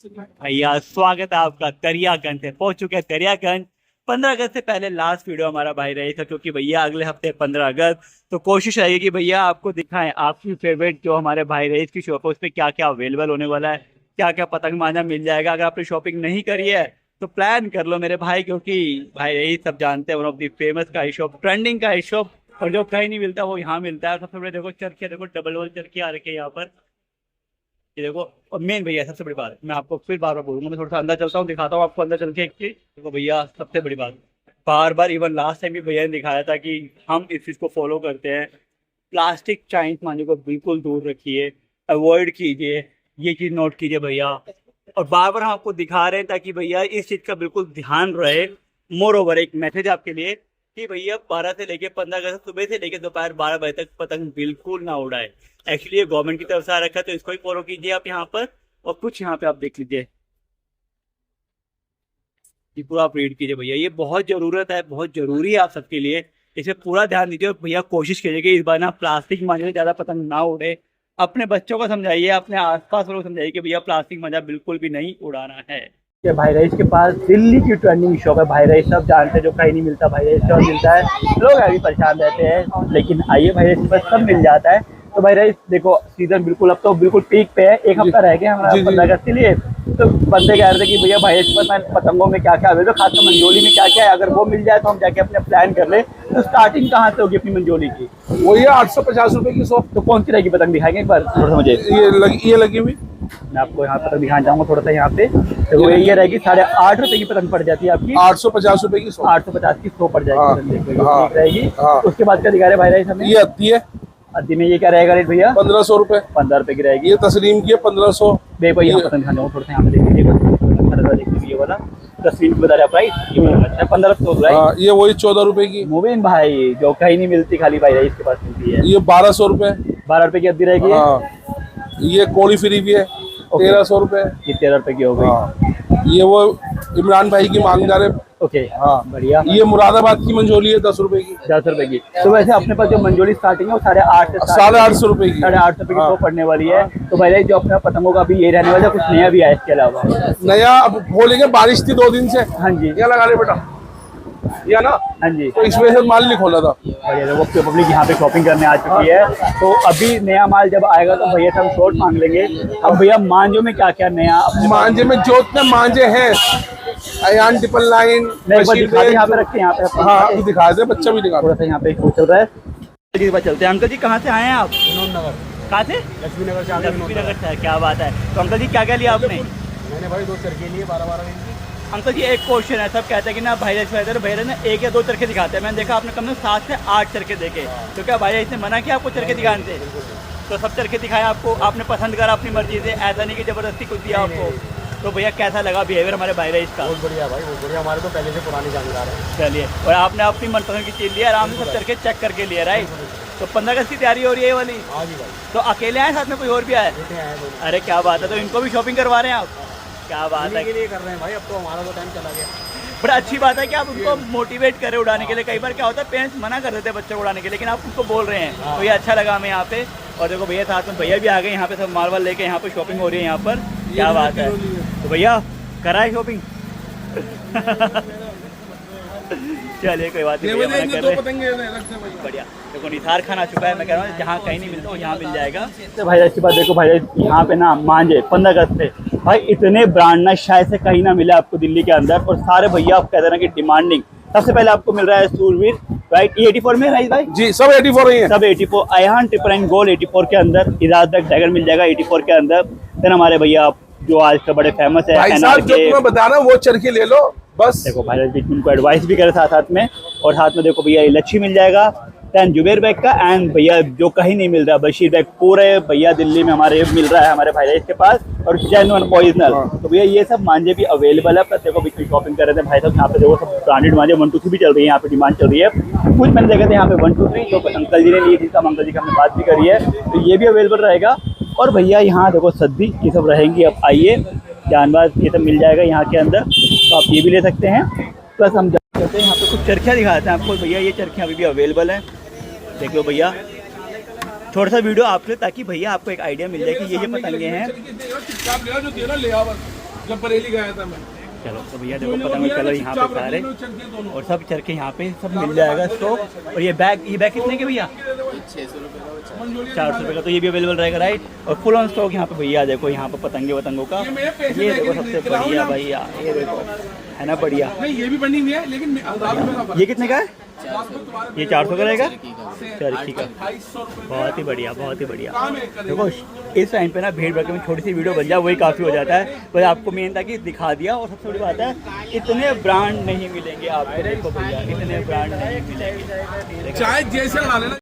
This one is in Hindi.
भैया स्वागत है आपका दरियागंज से। पहुंच चुके हैं दरियागंज। 15 अगस्त से पहले लास्ट वीडियो हमारा भाई रही था, क्योंकि भैया अगले हफ्ते 15 अगस्त, तो कोशिश रहेगी कि भैया आपको दिखाएं आपकी फेवरेट जो हमारे भाई रईस की शॉप है उस पर क्या क्या अवेलेबल होने वाला है, क्या क्या पतंग मांझा मिल जाएगा। अगर आपने शॉपिंग नहीं करी है तो प्लान कर लो मेरे भाई, क्योंकि भाई रईस सब जानते हैं वन ऑफ द फेमस का शॉप, ट्रेंडिंग का शॉप, और जो कहीं नहीं मिलता वो यहाँ मिलता है। सबसे बड़े देखो चरखिया, देखो डबल वल चरखिया आ रखे हैं यहाँ पर, ये देखो। और मेन भैया सबसे बड़ी बात, मैं आपको फिर बार बार बोलूंगा, मैं थोड़ा सा अंदर चलता हूँ, दिखाता हूँ आपको अंदर चल के एक चीज। देखो भैया सबसे बड़ी बात, बार बार इवन लास्ट टाइम भी भैया ने दिखाया था कि हम इस चीज को फॉलो करते हैं। प्लास्टिक चाइनीज मांझे को बिल्कुल दूर रखिए, अवॉइड कीजिए, ये चीज नोट कीजिए भैया। और बार बार हम आपको दिखा रहे हैं ताकि भैया इस चीज का बिल्कुल ध्यान रहे। मोर ओवर एक मैसेज आपके लिए कि भैया 12 से लेके 15 अगस्त सुबह से लेके दोपहर 12 बजे तक पतंग बिल्कुल ना उड़ाए। एक्चुअली ये गवर्नमेंट की तरफ से आ रखा है, तो इसको ही फॉलो कीजिए आप यहाँ पर। और कुछ यहाँ पे आप देख लीजिए, ये पूरा आप रीड कीजिए भैया, ये बहुत जरूरत है, बहुत जरूरी है आप सबके लिए। इसे पूरा ध्यान दीजिए और भैया कोशिश कीजिए कि इस बार ना प्लास्टिक मांझे से ज्यादा पतंग ना उड़े। अपने बच्चों को समझाइए, अपने आसपास वालों को समझाइए कि भैया प्लास्टिक मांझा बिल्कुल भी नहीं उड़ाना है। भाई रईस के पास दिल्ली की ट्रेंडिंग शॉप है। भाई रईस सब जानते हैं, जो कहीं नहीं मिलता भाई रईस शॉप मिलता है। लोग अभी परेशान रहते हैं, लेकिन आइए भाई रईस के पास सब मिल जाता है। तो भाई रईस देखो सीजन बिल्कुल अब तो बिल्कुल पीक पे है, एक हफ्ता रह गया हमारा 15 अगस्त के लिए। तो बंदे कह रहे थे कि भैया भाई रईस के पास पतंगों में क्या क्या अवेलेबल, खासकर मंजोली में क्या क्या है, अगर वो मिल जाए तो हम जाके अपने प्लान कर ले। तो स्टार्टिंग कहाँ से होगी अपनी मंजोली की? वही है 850 रुपए की शॉप। तो कौन सी रहेगी पतंग दिखाएंगे एक बार थोड़ा सा मुझे? ये लगी हुई, मैं आपको यहाँ पतंग दिखाना चाहूंगा थोड़ा सा यहाँ पे। तो ये रहेगी 8.5 रुपए की पतंग पड़ जाती है आपकी। 850 रुपए की शॉप। 850 की 100 पड़ जाएगी। हाँ, पतंग देखो, ये हाँ, ठीक रहेगी। हाँ। उसके बाद क्या दिखा रहे भाई रईस हमें? ये अद्दी है, अद्दी में ये क्या रहेगा रेट भैया? 1500 रुपए। 15 रुपए की रहेगी। ये तस्लीम की है 1500। देखो यहाँ पतंग दिखाना चाहूँगा थोड़ा सा, यहाँ पे देख लीजिए, देखिए ये वाला तस्वीर की बता रहे प्राइस, ये वाला 1500। हाँ, ये वही 14 रुपए की। मुबीन भाई जो कहीं नहीं मिलती, खाली भाई रईस के पास मिलती है। ये 1200 रुपए। 12 रुपए की अद्दी रहेगी। हाँ, ये कोड़ी फ्री भी है 1300 रुपए। ये 13 रुपए की हो गई। हाँ, ये वो इमरान भाई की मांग जा रहे। ओके हाँ बढ़िया। ये मुरादाबाद की मंजोली है 10 रुपए की। 10 रुपए की। तो वैसे अपने पास जो मंजोली स्टार्टिंग है वो 850 से 850 रुपए की। 850 रुपए की हाँ। तो पड़ने वाली है। तो भाई जो अपना पतंगों का भी ये रहने वाला है, कुछ नया भी है इसके अलावा? नया अब बोलेंगे, बारिश थी 2 दिन से। हाँ जी, क्या लगा रहे बेटा, या ना, हाँ जी। तो इस वजह से माल नहीं खोला था। भैया वो पब्लिक यहाँ पे शॉपिंग करने आ चुकी है। तो अभी नया माल जब आएगा तो भैया से हम शॉर्ट मांग लेंगे। अब भैया मांझों में क्या क्या नया अपने मांझे में जो इतने मांझे हैं, अयान ट्रिपल लाइन, मैं एक बार दिखा दे, यहाँ पे रखते हैं यहाँ पे। हाँ अभी दिखा दे, बच्चा भी दिखा। थोड़ा सा यहाँ पे एक चल रहा है, एक बार चलते हैं। अंकल जी कहाँ से आए हैं आप? कहाँ से? लक्ष्मी नगर से। क्या बात है। तो अंकल जी क्या क्या लिया आपने? मैंने भाई 2 चरखे लिए 12-12 इंच। अंकल जी एक क्वेश्चन है, सब कहते हैं कि ना भाई भैया ना 1 या 2 चरखे दिखाते हैं। मैंने देखा आपने कम से कम 7 से 8 चरखे देखे। तो क्या भाई इसने मना किया आपको चरखे दिखाने से? तो सब चरखे दिखाए आपको, आपने पसंद करा अपनी मर्जी से, ऐसा नहीं कि जबरदस्ती कुछ दिया आपको। तो भैया कैसा लगा बिहेवियर हमारे भाई रईस का? बहुत बढ़िया भाई, बहुत बढ़िया। हमारे तो पहले से पुरानी जानकार है। चलिए, और आपने अपनी मनपसंद की चीज लिया, आराम से सब चरखे चेक करके लिए, राइट? तो 15 अगस्त की तैयारी हो रही है ये वाली? हाँ जी भाई। तो अकेले आए साथ में कोई और भी आए? अरे क्या बात है। तो इनको भी शॉपिंग करवा रहे हैं आप? क्या बात है। के लिए कर रहे हैं भाई, अब तो हमारा तो टाइम चला गया। बड़ा अच्छी बात है कि आप उनको मोटिवेट करें उड़ाने के लिए। कई बार क्या होता है पेरेंट्स मना कर देते हैं बच्चों को उड़ाने के लिए, लेकिन आप उनको बोल रहे हैं। तो ये अच्छा लगा हमें यहाँ पे। और देखो भैया साथ में भैया भी आ गए यहाँ पे, सब माल वाल लेके यहाँ पे शॉपिंग हो रही है यहाँ पर। क्या बात है। तो भैया कराए शॉपिंग? चलिए कोई बात नहीं, बढ़िया। देखो निसार खाना चुका है, मैं कह रहा हूँ जहाँ कहीं नहीं मिलता वो यहाँ मिल जाएगा। तो भाई अच्छी बात देखो भाई यहाँ पे ना मांझे 15 अगस्त से भाई इतने ब्रांड ना शायद से कहीं ना मिले आपको दिल्ली के अंदर। और सारे भैया आप कहते ना कि डिमांडिंग। सबसे पहले आपको मिल रहा है सूरवीर, राइट? ये 84 में राइट भाई? जी सब 84 ही है। सब 84। अयान ट्रिपल लाइन गोल्ड 84 के अंदर, इजाजत टाइगर मिल जाएगा 84 के अंदर। फिर हमारे भैया जो आज का बड़े फेमस है भाई साहब, जो तुम्हें बता रहा हूँ वो चरखे ले लो बस। देखो भाई बीच में उनको एडवाइस भी करे साथ में। और साथ में देखो भैया ये लच्छी मिल जाएगा, दैन जुबेर बैग का, एंड भैया जो कहीं नहीं मिल रहा बशीर बैग पूरे भैया दिल्ली में हमारे मिल रहा है हमारे भाई रईस के पास, और जेन्युइन ओरिजिनल। तो भैया ये सब मांझे भी अवेलेबल है। प्लस देखो बीच में शॉपिंग कर रहे थे भाई साहब, यहाँ पे देखो सब ब्रांडेड मांझे 1 2 3 भी चल रही है यहाँ पे, डिमांड चल रही है। कुछ मैंने देखे थे यहाँ पे 1 2 3 जो अंकल जी ने ली थी, सब अंकल जी की हमने बात भी करी है, तो ये भी अवेलेबल रहेगा। और भैया यहाँ देखो सद्दी ये सब रहेंगी। अब आइए जानवर ये सब मिल जाएगा यहाँ के अंदर, तो आप ये भी ले सकते हैं। प्लस हम करते हैं यहाँ पे कुछ चरखियाँ दिखाते हैं आपको। भैया ये चरखियाँ अभी भी अवेलेबल हैं, देख लो भैया। छोटा सा वीडियो आपसे, ताकि भैया आपको एक आइडिया मिल जाए कि ये पतंगे हैं। जब बरेली गया था मैं। चलो तो भैया देखो पतंग चलो यहाँ पे सारे और सब चरखे यहाँ पे सब मिल जाएगा स्टॉक। और ये बैग कितने के भैया? 400 रुपये का। तो ये भी अवेलेबल रहेगा राइट। और फुल ऑन स्टॉक यहाँ पे भैया देखो, यहाँ पे पतंगों का ये देखो सबसे बढ़िया भैया, ये देखो है ना बढ़िया। नहीं ये भी बनी हुई है लेकिन ये कितने का है? ये 400 का रहेगा चरखी का। 2800 रुपये। बहुत ही बढ़िया, बहुत ही बढ़िया। देखो इस टाइम पे ना भीड़ भड़के में छोटी सी वीडियो बन जाए वही काफ़ी हो जाता है। पर आपको मेन था कि दिखा दिया। और सबसे बड़ी बात है इतने ब्रांड नहीं मिलेंगे आपको, देखो भैया इतने ब्रांड नहीं मिलेंगे। चाहे जैसे बना लेना।